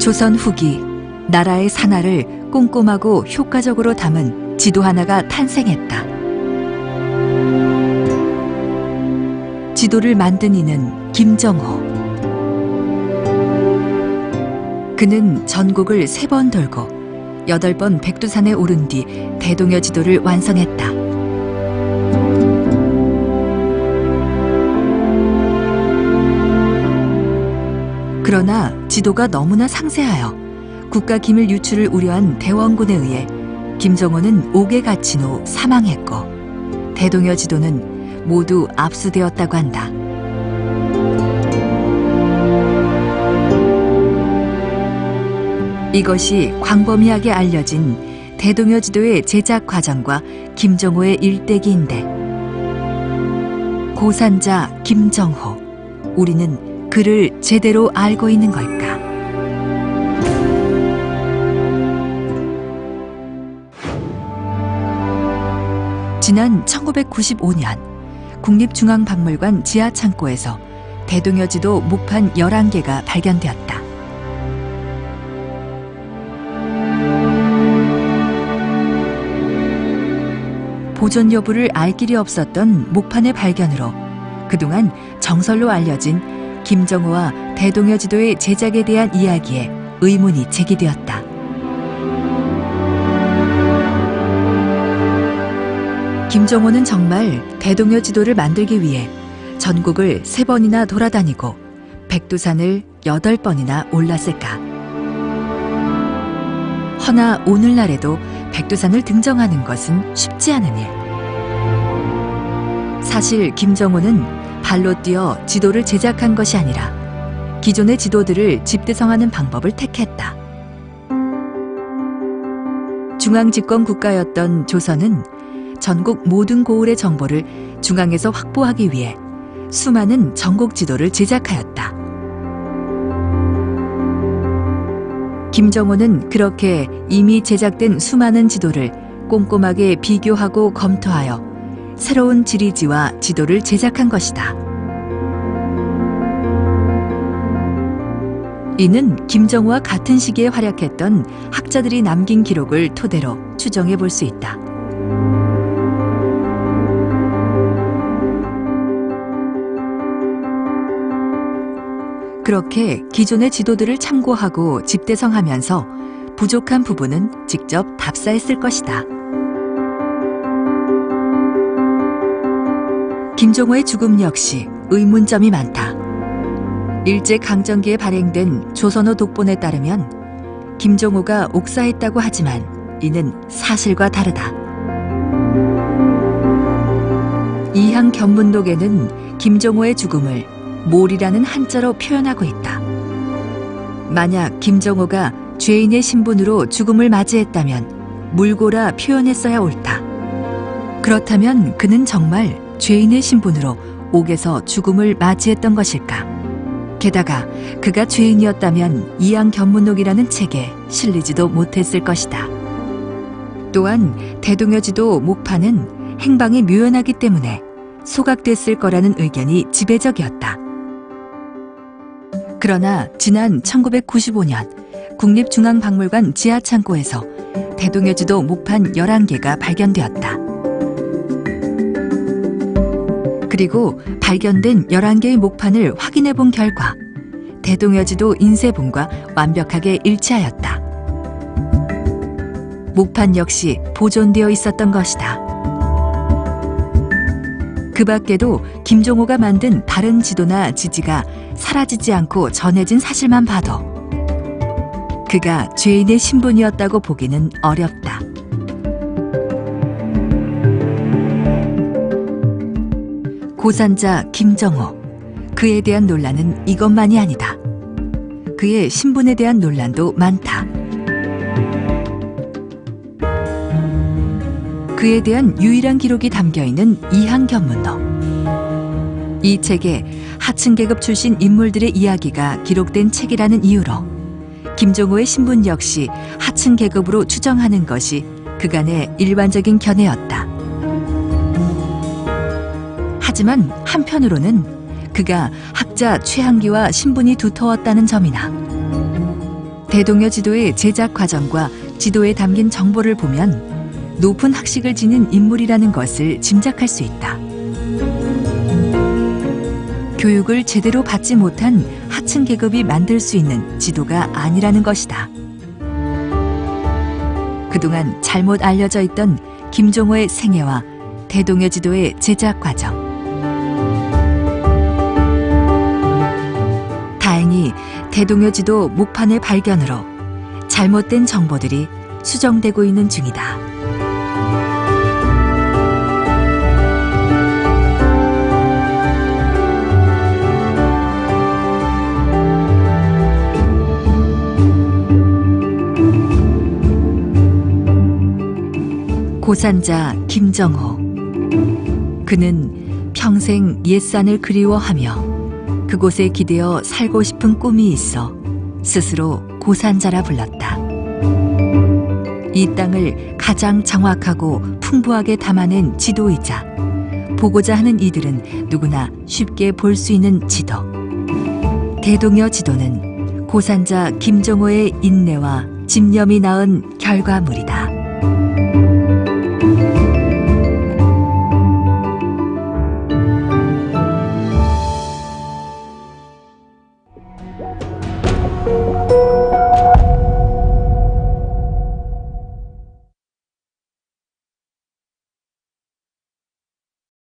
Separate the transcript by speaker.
Speaker 1: 조선 후기 나라의 산하를 꼼꼼하고 효과적으로 담은 지도 하나가 탄생했다. 지도를 만든 이는 김정호. 그는 전국을 3번 돌고 8번 백두산에 오른 뒤 대동여 지도를 완성했다. 그러나 지도가 너무나 상세하여 국가 기밀 유출을 우려한 대원군에 의해 김정호는 옥에 갇힌 후 사망했고 대동여 지도는 모두 압수되었다고 한다. 이것이 광범위하게 알려진 대동여 지도의 제작 과정과 김정호의 일대기인데, 고산자 김정호, 우리는 그를 제대로 알고 있는 걸까? 지난 1995년 국립중앙박물관 지하창고에서 대동여 지도 목판 11개가 발견되었다. 보존 여부를 알 길이 없었던 목판의 발견으로 그동안 정설로 알려진 김정호와 대동여 지도의 제작에 대한 이야기에 의문이 제기되었다. 김정호는 정말 대동여 지도를 만들기 위해 전국을 3번이나 돌아다니고 백두산을 8번이나 올랐을까? 허나 오늘날에도 백두산을 등정하는 것은 쉽지 않은 일. 사실 김정호는 발로 뛰어 지도를 제작한 것이 아니라 기존의 지도들을 집대성하는 방법을 택했다. 중앙집권 국가였던 조선은 전국 모든 고을의 정보를 중앙에서 확보하기 위해 수많은 전국 지도를 제작하였다. 김정호는 그렇게 이미 제작된 수많은 지도를 꼼꼼하게 비교하고 검토하여 새로운 지리지와 지도를 제작한 것이다. 이는 김정호와 같은 시기에 활약했던 학자들이 남긴 기록을 토대로 추정해 볼 수 있다. 그렇게 기존의 지도들을 참고하고 집대성하면서 부족한 부분은 직접 답사했을 것이다. 김정호의 죽음 역시 의문점이 많다. 일제강점기에 발행된 조선어 독본에 따르면 김정호가 옥사했다고 하지만 이는 사실과 다르다. 이항 견문록에는 김정호의 죽음을 몰이라는 한자로 표현하고 있다. 만약 김정호가 죄인의 신분으로 죽음을 맞이했다면 물고라 표현했어야 옳다. 그렇다면 그는 정말 죄인의 신분으로 옥에서 죽음을 맞이했던 것일까? 게다가 그가 죄인이었다면 이항 견문록이라는 책에 실리지도 못했을 것이다. 또한 대동여 지도 목판은 행방이 묘연하기 때문에 소각됐을 거라는 의견이 지배적이었다. 그러나 지난 1995년 국립중앙박물관 지하창고에서 대동여 지도 목판 11개가 발견되었다. 그리고 발견된 11개의 목판을 확인해 본 결과 대동여 지도 인쇄본과 완벽하게 일치하였다. 목판 역시 보존되어 있었던 것이다. 그 밖에도 김정호가 만든 다른 지도나 지지가 사라지지 않고 전해진 사실만 봐도 그가 죄인의 신분이었다고 보기는 어렵다. 고산자 김정호, 그에 대한 논란은 이것만이 아니다. 그의 신분에 대한 논란도 많다. 그에 대한 유일한 기록이 담겨있는 이항 견문록. 이 책에 하층 계급 출신 인물들의 이야기가 기록된 책이라는 이유로 김정호의 신분 역시 하층 계급으로 추정하는 것이 그간의 일반적인 견해였다. 하지만 한편으로는 그가 학자 최한기와 신분이 두터웠다는 점이나 대동여 지도의 제작 과정과 지도에 담긴 정보를 보면 높은 학식을 지닌 인물이라는 것을 짐작할 수 있다. 교육을 제대로 받지 못한 하층 계급이 만들 수 있는 지도가 아니라는 것이다. 그동안 잘못 알려져 있던 김종호의 생애와 대동여 지도의 제작 과정. 다행히 대동여 지도 목판의 발견으로 잘못된 정보들이 수정되고 있는 중이다. 고산자 김정호. 그는 평생 옛산을 그리워하며 그곳에 기대어 살고 싶은 꿈이 있어 스스로 고산자라 불렀다. 이 땅을 가장 정확하고 풍부하게 담아낸 지도이자 보고자 하는 이들은 누구나 쉽게 볼 수 있는 지도. 대동여 지도는 고산자 김정호의 인내와 집념이 낳은 결과물이다.